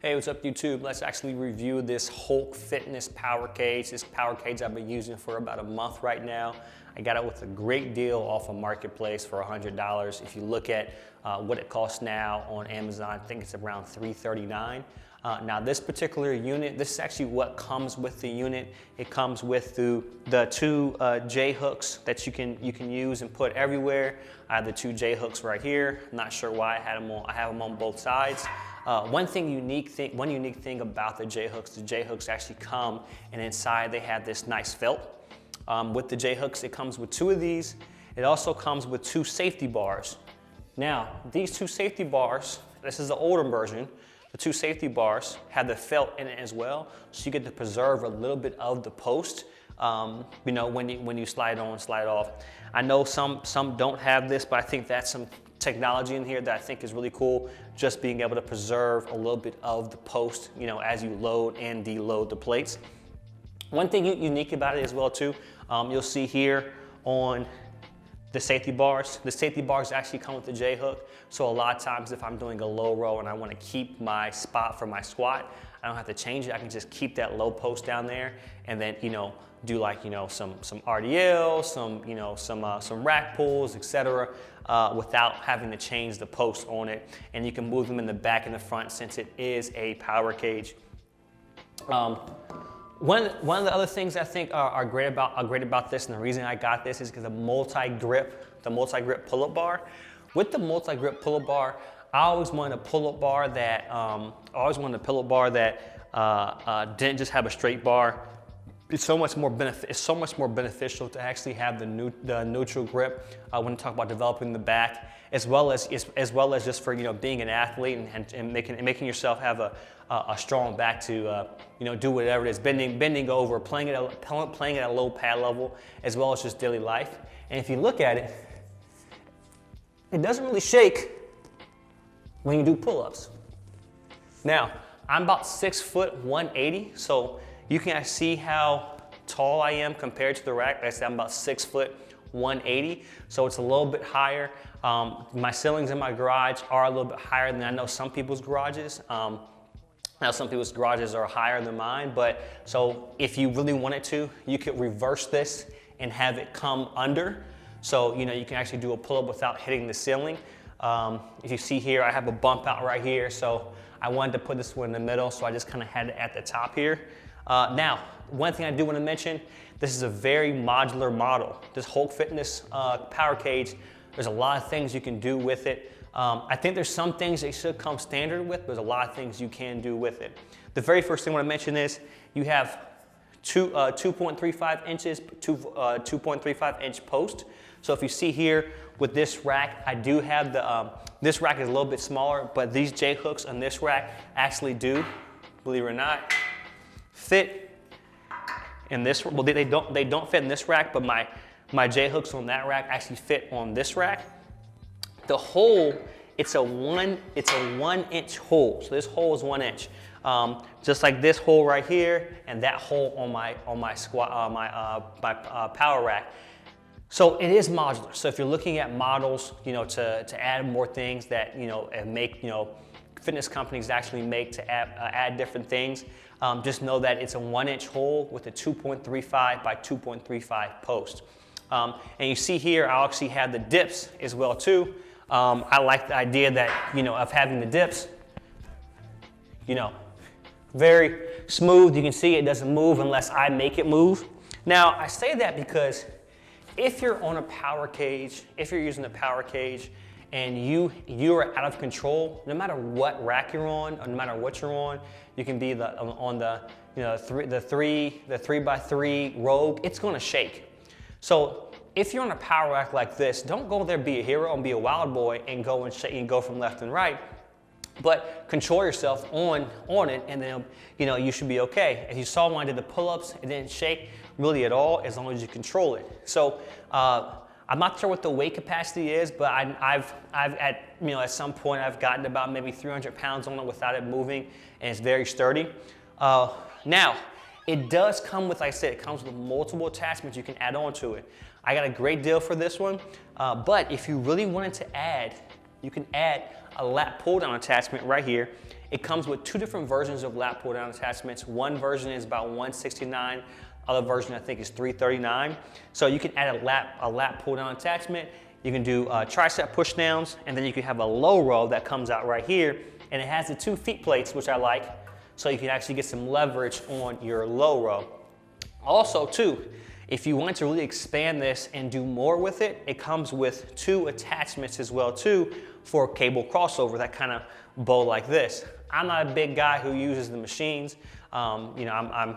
Hey, what's up YouTube? Let's actually review this Hulk Fitness power cage. This power cage I've been using for about a month right now. I got it with a great deal off of Marketplace for $100. If you look at what it costs now on Amazon, I think it's around $339. Now this particular unit, this is actually what comes with the unit. It comes with the two J hooks that you can use and put everywhere. I have the two J hooks right here. I'm not sure why I have them on both sides. One unique thing about the J hooks actually come, and inside they have this nice felt. With the J hooks, it comes with two of these. It also comes with two safety bars. Now, these two safety bars, this is the older version. The two safety bars have the felt in it as well, so you get to preserve a little bit of the post. You know, when you slide on, slide off. I know some don't have this, but I think that's some technology in here that I think is really cool. Just being able to preserve a little bit of the post, you know, as you load and deload the plates. One thing unique about it as well too, you'll see here on the safety bars actually come with the J hook. So a lot of times if I'm doing a low row and I want to keep my spot for my squat, I don't have to change it. I can just keep that low post down there and then, you know, do like, you know, some RDL, some rack pulls, etc. Without having to change the post on it. And you can move them in the back and the front since it is a power cage. One of the other things I think are great about this, and the reason I got this is because the multi-grip pull-up bar. With the multi-grip pull-up bar, I always wanted a pull-up bar that didn't just have a straight bar. It's so much more beneficial to actually have the neutral grip when you talk about developing the back, as well as just for, you know, being an athlete and making yourself have a strong back to you know, do whatever it is, bending over, playing at a low pad level, as well as just daily life. And if you look at it, it doesn't really shake when you do pull-ups. Now, I'm about 6 foot 180, so you can see how tall I am compared to the rack. Like I said, I'm about 6 foot 180, so it's a little bit higher. My ceilings in my garage are a little bit higher than I know some people's garages. Now some people's garages are higher than mine, but so if you really wanted to, you could reverse this and have it come under. So, you know, you can actually do a pull-up without hitting the ceiling. If you see here, I have a bump out right here, so I wanted to put this one in the middle, so I just kind of had it at the top here. Now, one thing I do want to mention, this is a very modular model. This Hulk Fitness power cage, there's a lot of things you can do with it. I think there's some things they should come standard with, but there's a lot of things you can do with it. The very first thing I want to mention is you have 2.35 inches, 2.35 inch post. So if you see here with this rack, I do have the, this rack is a little bit smaller, but these J hooks on this rack actually do, believe it or not, fit in this. Well, they don't fit in this rack, but my J hooks on that rack actually fit on this rack. The hole, it's a 1 inch hole. So this hole is 1 inch, just like this hole right here and that hole on my power rack. So it is modular. So if you're looking at models, you know, to add more things that, you know, and make, you know, fitness companies actually make to add different things, just know that it's a 1 inch hole with a 2.35 by 2.35 post. And you see here, I actually have the dips as well too. I like the idea that, you know, of having the dips, you know, very smooth. You can see it doesn't move unless I make it move. Now, I say that because if you're on a power cage, if you're using a power cage and you are out of control, no matter what rack you're on, or no matter what you're on, you can be on the, you know, the 3x3 Rogue, it's gonna shake. So if you're on a power rack like this, don't go there, be a hero and be a wild boy and go and shake and go from left and right, but control yourself on it, and then, you know, you should be okay. As you saw when I did the pull-ups, it didn't shake really at all as long as you control it. So I'm not sure what the weight capacity is, but I've at some point I've gotten about maybe 300 pounds on it without it moving, and it's very sturdy. Now, it does come with, like I said, it comes with multiple attachments you can add on to it. I got a great deal for this one, but if you really wanted to add you can add a lat pull down attachment right here. It comes with 2 different versions of lat pull down attachments. One version is about $169, other version I think is $339. So you can add a lat pull down attachment. You can do tricep push downs, and then you can have a low row that comes out right here, and it has the 2 feet plates, which I like, so you can actually get some leverage on your low row. Also too, if you want to really expand this and do more with it, it comes with 2 attachments as well too for cable crossover that kind of bow like this. I'm not a big guy who uses the machines. You know, I'm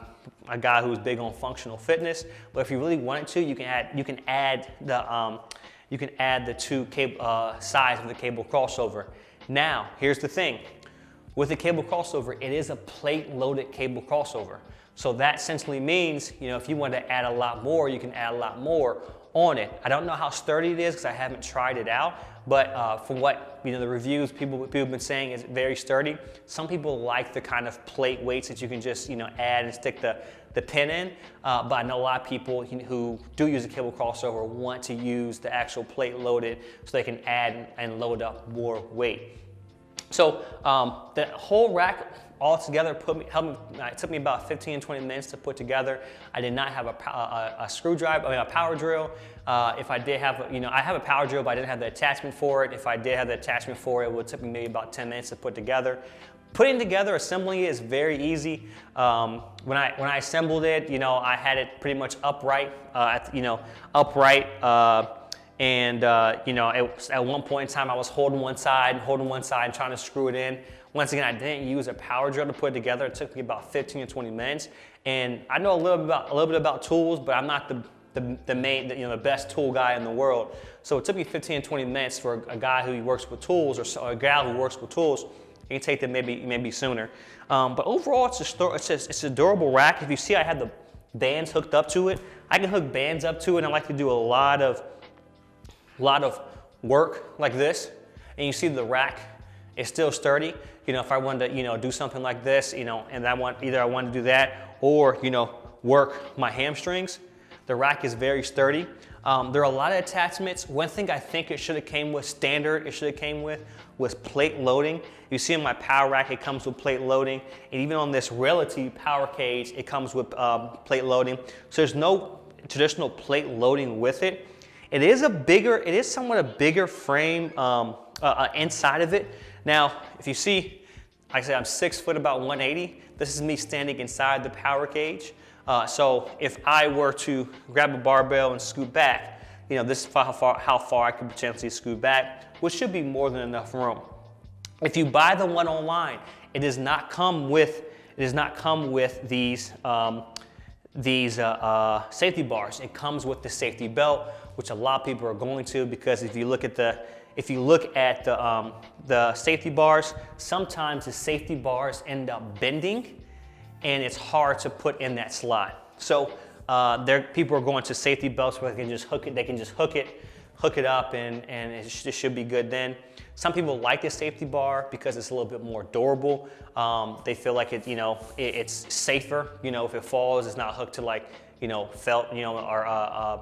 a guy who's big on functional fitness, but if you really wanted to, you can add the 2 cable, sides of the cable crossover. Now, here's the thing. With the cable crossover, it is a plate-loaded cable crossover. So that essentially means, you know, if you want to add a lot more, you can add a lot more on it. I don't know how sturdy it is because I haven't tried it out, but from what, you know, the reviews people have been saying is very sturdy. Some people like the kind of plate weights that you can just, you know, add and stick the pin in, but I know a lot of people who do use a cable crossover want to use the actual plate loaded so they can add and load up more weight. So the whole rack all together it took me about 15 to 20 minutes to put together. I did not have a screwdriver, a power drill. If I did have, you know, I have a power drill, but I didn't have the attachment for it. If I did have the attachment for it, it would take me maybe about 10 minutes to put together. Putting together, assembling it is very easy. When I assembled it, you know, I had it pretty much upright, you know, you know, at one point in time, I was holding one side, trying to screw it in. Once again, I didn't use a power drill to put it together. It took me about 15 to 20 minutes. And I know a little bit about tools, but I'm not the best tool guy in the world. So it took me 15 to 20 minutes for a guy who works with tools or a gal who works with tools. It can take them maybe sooner. But overall, it's a durable rack. If you see, I had the bands hooked up to it. I can hook bands up to it, and I like to do a lot of work like this. And you see the rack is still sturdy. You know, if I wanted to, you know, do something like this, you know, and I wanted to do that or, you know, work my hamstrings, the rack is very sturdy. There are a lot of attachments. One thing I think it should have came with standard, was plate loading. You see in my power rack, it comes with plate loading. And even on this Realty power cage, it comes with plate loading. So there's no traditional plate loading with it. It is somewhat a bigger frame inside of it. Now, if you see, like I said, I'm 6 foot, about 180. This is me standing inside the power cage. So if I were to grab a barbell and scoot back, you know, this is how far I could potentially scoot back, which should be more than enough room. If you buy the one online, it does not come with these safety bars. It comes with the safety belt, which a lot of people are going to, because if you look at the safety bars, sometimes the safety bars end up bending, and it's hard to put in that slot. So people are going to safety belts where they can just hook it up, and it should be good then. Some people like the safety bar because it's a little bit more durable. They feel like it's safer. You know, if it falls, it's not hooked to like, you know, felt, you know, or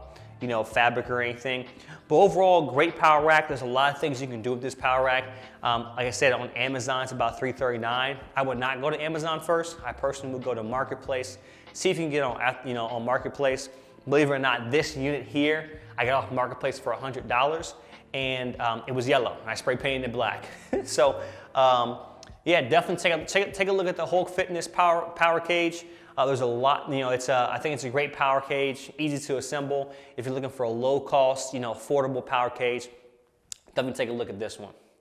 fabric or anything. But overall, great power rack. There's a lot of things you can do with this power rack. Like I said, on Amazon, it's about $339. I would not go to Amazon first. I personally would go to Marketplace. See if you can get on Marketplace. Believe it or not, this unit here, I got off Marketplace for $100, and it was yellow. I spray painted it black. So yeah, definitely take a look at the Hulk Fitness power cage. There's a lot, you know, I think it's a great power cage, easy to assemble. If you're looking for a low cost, you know, affordable power cage, definitely take a look at this one.